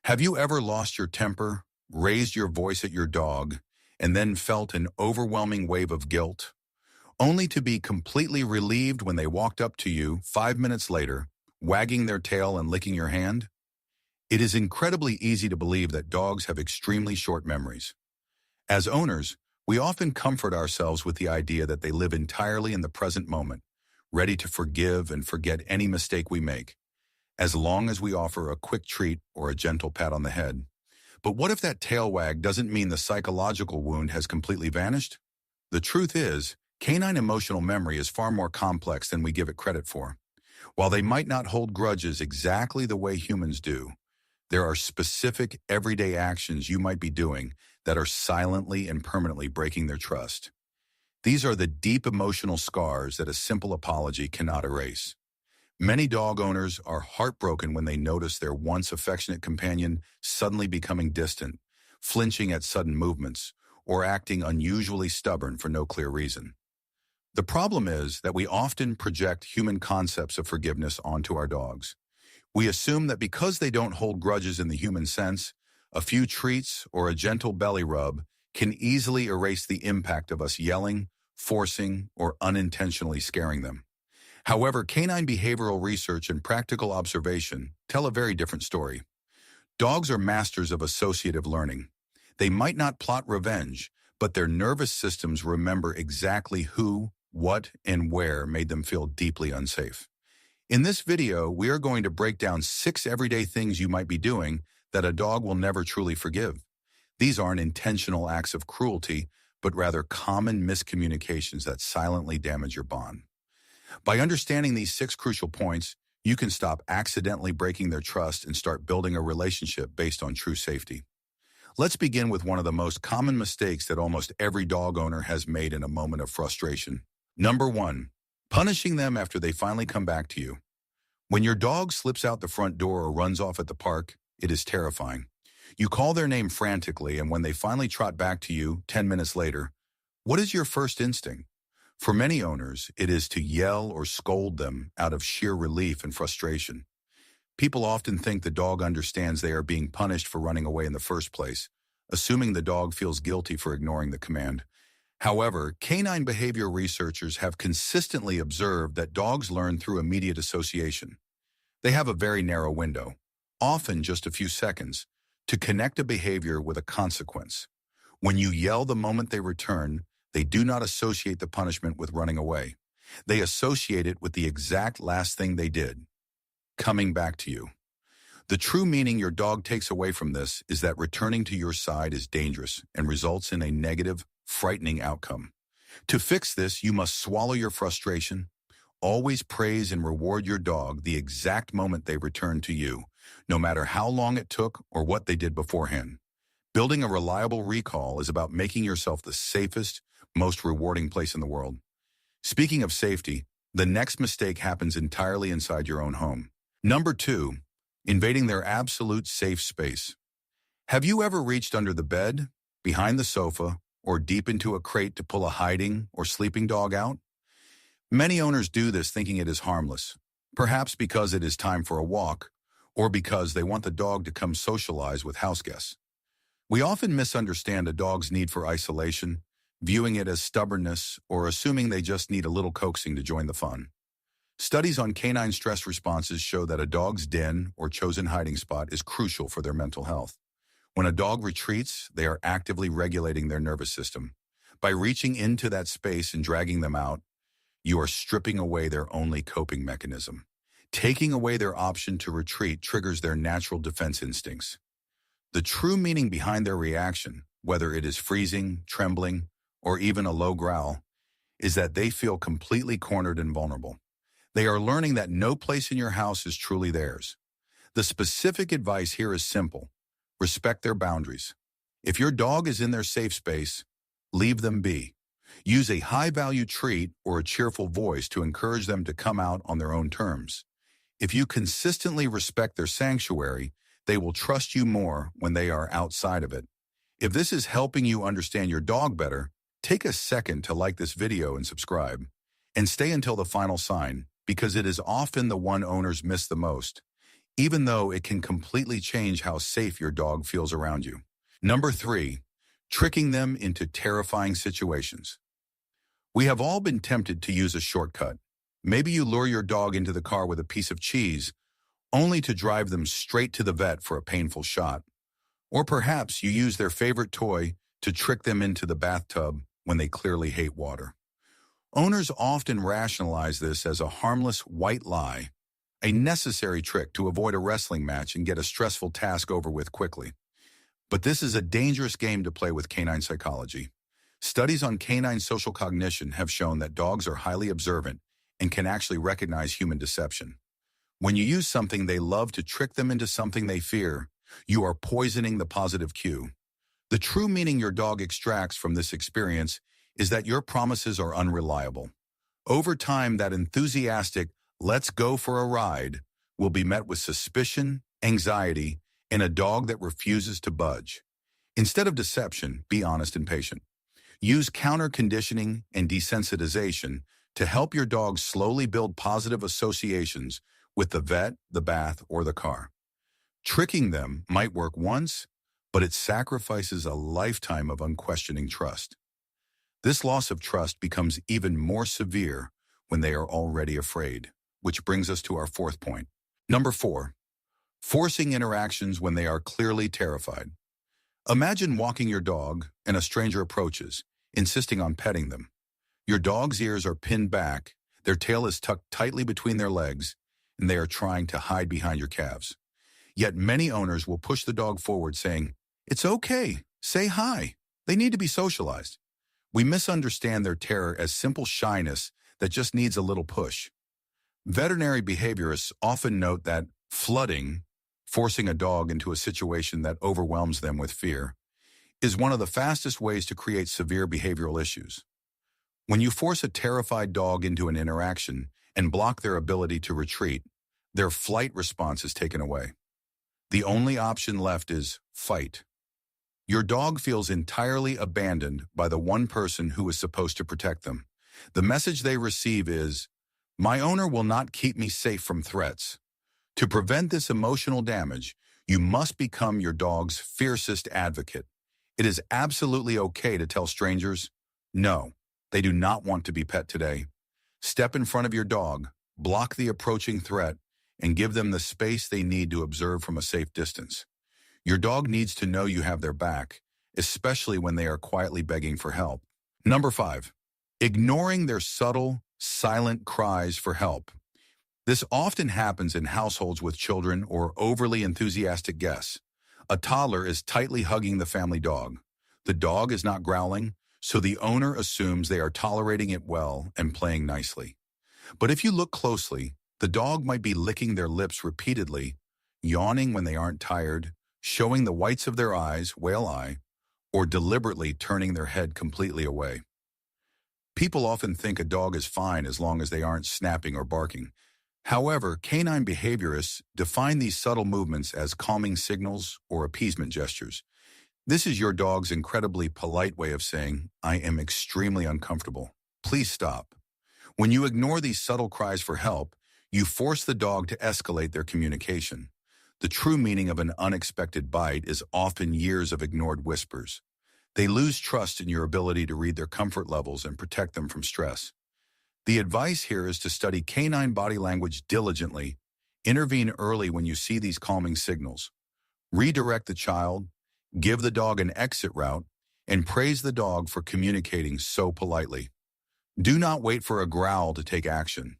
Have you ever lost your temper, raised your voice at your dog, and then felt an overwhelming wave of guilt, only to be completely relieved when they walked up to you 5 minutes later, wagging their tail and licking your hand? It is incredibly easy to believe that dogs have extremely short memories. As owners, we often comfort ourselves with the idea that they live entirely in the present moment, ready to forgive and forget any mistake we make, as long as we offer a quick treat or a gentle pat on the head. But what if that tail wag doesn't mean the psychological wound has completely vanished? The truth is, canine emotional memory is far more complex than we give it credit for. While they might not hold grudges exactly the way humans do, there are specific everyday actions you might be doing that are silently and permanently breaking their trust. These are the deep emotional scars that a simple apology cannot erase. Many dog owners are heartbroken when they notice their once affectionate companion suddenly becoming distant, flinching at sudden movements, or acting unusually stubborn for no clear reason. The problem is that we often project human concepts of forgiveness onto our dogs. We assume that because they don't hold grudges in the human sense, a few treats or a gentle belly rub can easily erase the impact of us yelling, forcing, or unintentionally scaring them. However, canine behavioral research and practical observation tell a very different story. Dogs are masters of associative learning. They might not plot revenge, but their nervous systems remember exactly who, what, and where made them feel deeply unsafe. In this video, we are going to break down 6 everyday things you might be doing that a dog will never truly forgive. These aren't intentional acts of cruelty, but rather common miscommunications that silently damage your bond. By understanding these 6 crucial points, you can stop accidentally breaking their trust and start building a relationship based on true safety. Let's begin with one of the most common mistakes that almost every dog owner has made in a moment of frustration. Number 1, punishing them after they finally come back to you. When your dog slips out the front door or runs off at the park, it is terrifying. You call their name frantically, and when they finally trot back to you 10 minutes later, what is your first instinct? For many owners, it is to yell or scold them out of sheer relief and frustration. People often think the dog understands they are being punished for running away in the first place, assuming the dog feels guilty for ignoring the command. However, canine behavior researchers have consistently observed that dogs learn through immediate association. They have a very narrow window, often just a few seconds, to connect a behavior with a consequence. When you yell the moment they return, they do not associate the punishment with running away. They associate it with the exact last thing they did, coming back to you. The true meaning your dog takes away from this is that returning to your side is dangerous and results in a negative, frightening outcome. To fix this, you must swallow your frustration. Always praise and reward your dog the exact moment they return to you, no matter how long it took or what they did beforehand. Building a reliable recall is about making yourself the safest, most rewarding place in the world. Speaking of safety, the next mistake happens entirely inside your own home. Number 2, invading their absolute safe space. Have you ever reached under the bed, behind the sofa, or deep into a crate to pull a hiding or sleeping dog out? Many owners do this thinking it is harmless, perhaps because it is time for a walk, or because they want the dog to come socialize with house guests. We often misunderstand a dog's need for isolation, viewing it as stubbornness or assuming they just need a little coaxing to join the fun. Studies on canine stress responses show that a dog's den or chosen hiding spot is crucial for their mental health. When a dog retreats, they are actively regulating their nervous system. By reaching into that space and dragging them out, you are stripping away their only coping mechanism. Taking away their option to retreat triggers their natural defense instincts. The true meaning behind their reaction, whether it is freezing, trembling, or even a low growl, is that they feel completely cornered and vulnerable. They are learning that no place in your house is truly theirs. The specific advice here is simple. Respect their boundaries. If your dog is in their safe space, leave them be. Use a high-value treat or a cheerful voice to encourage them to come out on their own terms. If you consistently respect their sanctuary, they will trust you more when they are outside of it. If this is helping you understand your dog better, take a second to like this video and subscribe. And stay until the final sign, because it is often the one owners miss the most. even though it can completely change how safe your dog feels around you. Number 3, tricking them into terrifying situations. We have all been tempted to use a shortcut. Maybe you lure your dog into the car with a piece of cheese, only to drive them straight to the vet for a painful shot. Or perhaps you use their favorite toy to trick them into the bathtub when they clearly hate water. Owners often rationalize this as a harmless white lie, a necessary trick to avoid a wrestling match and get a stressful task over with quickly. But this is a dangerous game to play with canine psychology. Studies on canine social cognition have shown that dogs are highly observant and can actually recognize human deception. When you use something they love to trick them into something they fear, you are poisoning the positive cue. The true meaning your dog extracts from this experience is that your promises are unreliable. Over time, that enthusiastic, "let's go for a ride," will be met with suspicion, anxiety, and a dog that refuses to budge. Instead of deception, be honest and patient. Use counter-conditioning and desensitization to help your dog slowly build positive associations with the vet, the bath, or the car. Tricking them might work once, but it sacrifices a lifetime of unquestioning trust. This loss of trust becomes even more severe when they are already afraid, which brings us to our 4th point. Number 4, forcing interactions when they are clearly terrified. Imagine walking your dog and a stranger approaches, insisting on petting them. Your dog's ears are pinned back, their tail is tucked tightly between their legs, and they are trying to hide behind your calves. Yet many owners will push the dog forward saying, "It's okay, say hi, they need to be socialized." We misunderstand their terror as simple shyness that just needs a little push. Veterinary behaviorists often note that flooding, forcing a dog into a situation that overwhelms them with fear, is one of the fastest ways to create severe behavioral issues. When you force a terrified dog into an interaction and block their ability to retreat, their flight response is taken away. The only option left is fight. Your dog feels entirely abandoned by the one person who is supposed to protect them. The message they receive is, "My owner will not keep me safe from threats." To prevent this emotional damage, you must become your dog's fiercest advocate. It is absolutely okay to tell strangers, "No, they do not want to be pet today." Step in front of your dog, block the approaching threat, and give them the space they need to observe from a safe distance. Your dog needs to know you have their back, especially when they are quietly begging for help. Number 5, ignoring their subtle, silent cries for help. This often happens in households with children or overly enthusiastic guests. A toddler is tightly hugging the family dog. The dog is not growling, so the owner assumes they are tolerating it well and playing nicely. But if you look closely, the dog might be licking their lips repeatedly, yawning when they aren't tired, showing the whites of their eyes, whale eye, or deliberately turning their head completely away. People often think a dog is fine as long as they aren't snapping or barking. However, canine behaviorists define these subtle movements as calming signals or appeasement gestures. This is your dog's incredibly polite way of saying, "I am extremely uncomfortable. Please stop." When you ignore these subtle cries for help, you force the dog to escalate their communication. The true meaning of an unexpected bite is often years of ignored whispers. They lose trust in your ability to read their comfort levels and protect them from stress. The advice here is to study canine body language diligently, intervene early when you see these calming signals, redirect the child, give the dog an exit route, and praise the dog for communicating so politely. Do not wait for a growl to take action.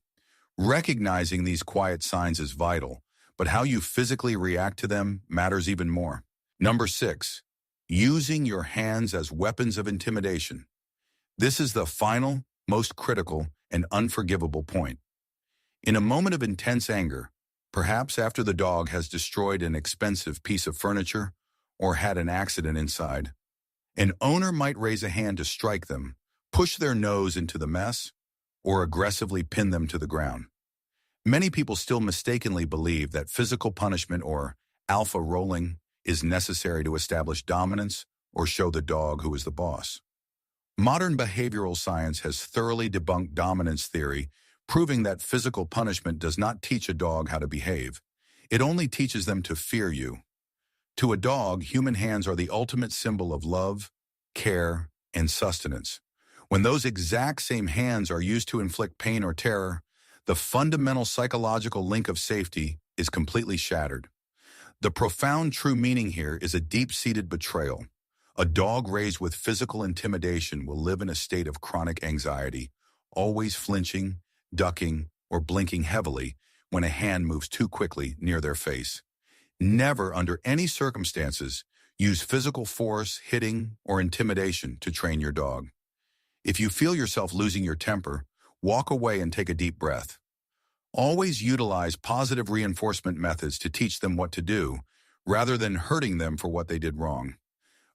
Recognizing these quiet signs is vital, but how you physically react to them matters even more. Number 6, using your hands as weapons of intimidation. This is the final, most critical, and unforgivable point. In a moment of intense anger, perhaps after the dog has destroyed an expensive piece of furniture or had an accident inside, an owner might raise a hand to strike them, push their nose into the mess, or aggressively pin them to the ground. Many people still mistakenly believe that physical punishment or alpha rolling is necessary to establish dominance or show the dog who is the boss. Modern behavioral science has thoroughly debunked dominance theory, proving that physical punishment does not teach a dog how to behave. It only teaches them to fear you. To a dog, human hands are the ultimate symbol of love, care, and sustenance. When those exact same hands are used to inflict pain or terror, the fundamental psychological link of safety is completely shattered. The profound true meaning here is a deep-seated betrayal. A dog raised with physical intimidation will live in a state of chronic anxiety, always flinching, ducking, or blinking heavily when a hand moves too quickly near their face. Never, under any circumstances, use physical force, hitting, or intimidation to train your dog. If you feel yourself losing your temper, walk away and take a deep breath. Always utilize positive reinforcement methods to teach them what to do, rather than hurting them for what they did wrong.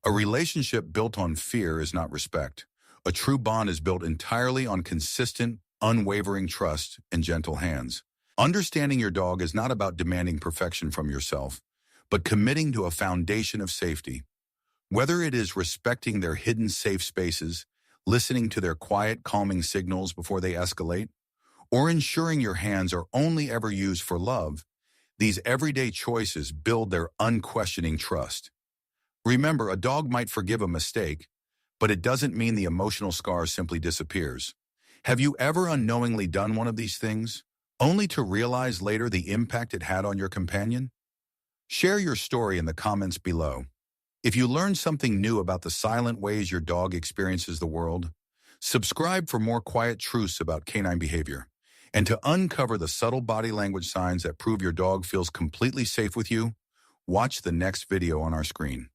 A relationship built on fear is not respect. A true bond is built entirely on consistent, unwavering trust and gentle hands. Understanding your dog is not about demanding perfection from yourself, but committing to a foundation of safety. Whether it is respecting their hidden safe spaces, listening to their quiet, calming signals before they escalate, or ensuring your hands are only ever used for love, these everyday choices build their unquestioning trust. Remember, a dog might forgive a mistake, but it doesn't mean the emotional scar simply disappears. Have you ever unknowingly done one of these things, only to realize later the impact it had on your companion? Share your story in the comments below. If you learned something new about the silent ways your dog experiences the world, subscribe for more quiet truths about canine behavior. And to uncover the subtle body language signs that prove your dog feels completely safe with you, watch the next video on our screen.